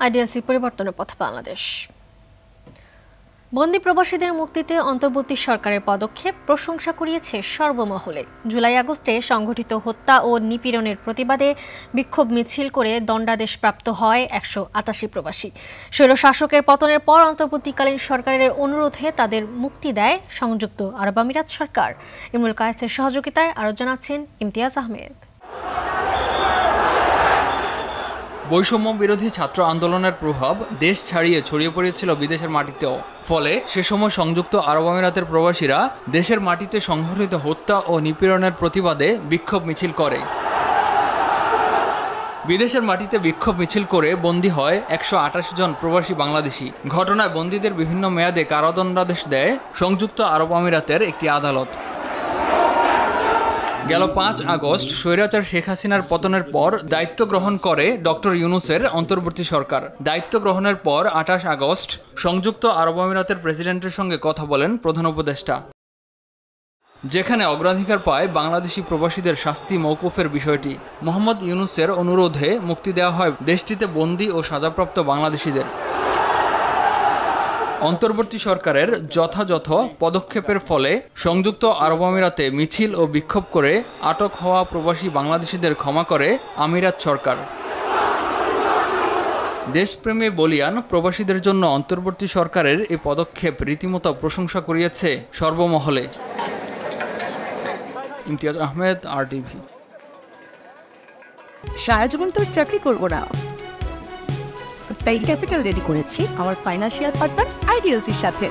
IDLC পরিবর্তনের পথে বাংলাদেশ। বন্দী প্রবাসীদের মুক্তিতে অন্তর্বর্তী সরকারের পদক্ষেপ প্রশংসা কুড়িয়েছে সর্বমহলে। জুলাই আগস্টে সংঘটিত হত্যা ও নিপীড়নের প্রতিবাদে বিক্ষোভ মিছিল করে দণ্ডাদেশপ্রাপ্ত হয় ১৮৮ প্রবাসী। স্বৈরশাসকের পতনের পর অন্তর্বর্তীকালীন সরকারের অনুরোধে তাদের মুক্তি দেয় সংযুক্ত আরব আমিরাত সরকার। ইমরুল কায়েসের সহযোগিতায় আরও জানাচ্ছেন ইমতিয়াজ আহমেদ। বৈষম্য বিরোধী ছাত্র আন্দোলনের প্রভাব দেশ ছাড়িয়ে ছড়িয়ে পড়েছিল বিদেশের মাটিতেও। ফলে সে সময় সংযুক্ত আরব আমিরাতের প্রবাসীরা দেশের মাটিতে সংঘটিত হত্যা ও নিপীড়নের প্রতিবাদে বিক্ষোভ মিছিল করে। বিদেশের মাটিতে বিক্ষোভ মিছিল করে বন্দী হয় ১২৮ জন প্রবাসী বাংলাদেশি। ঘটনায় বন্দীদের বিভিন্ন মেয়াদে কারাদণ্ডাদেশ দেয় সংযুক্ত আরব আমিরাতের একটি আদালত। গেল ৫ আগস্ট স্বৈরাচার শেখ হাসিনার পতনের পর দায়িত্ব গ্রহণ করে ডক্টর ইউনূসের অন্তর্বর্তী সরকার। দায়িত্ব গ্রহণের পর ২৮ আগস্ট সংযুক্ত আরব আমিরাতের প্রেসিডেন্টের সঙ্গে কথা বলেন প্রধান উপদেষ্টা, যেখানে অগ্রাধিকার পায় বাংলাদেশি প্রবাসীদের শাস্তি মওকুফের বিষয়টি। মোহাম্মদ ইউনূসের অনুরোধে মুক্তি দেওয়া হয় দেশটিতে বন্দী ও সাজাপ্রাপ্ত বাংলাদেশিদের। অন্তর্বর্তী সরকারের যথাযথ পদক্ষেপের ফলে সংযুক্ত আরব আমিরাতে মিছিল ও বিক্ষোভ করে আটক হওয়া প্রবাসী বাংলাদেশিদের ক্ষমা করে আমিরাত সরকার। দেশপ্রেমে বলিয়ান প্রবাসীদের জন্য অন্তর্বর্তী সরকারের এই পদক্ষেপ রীতিমতো প্রশংসা কুড়িয়েছে সর্বমহলে। ইমতিয়াজ আহমেদ, RTV। সারা জীবন তো চাকরি করবো না, তাই ক্যাপিটাল রেডি করেছি আমার ফাইন্যান্সিয়াল পার্টনার আইডিএলসির সাথে।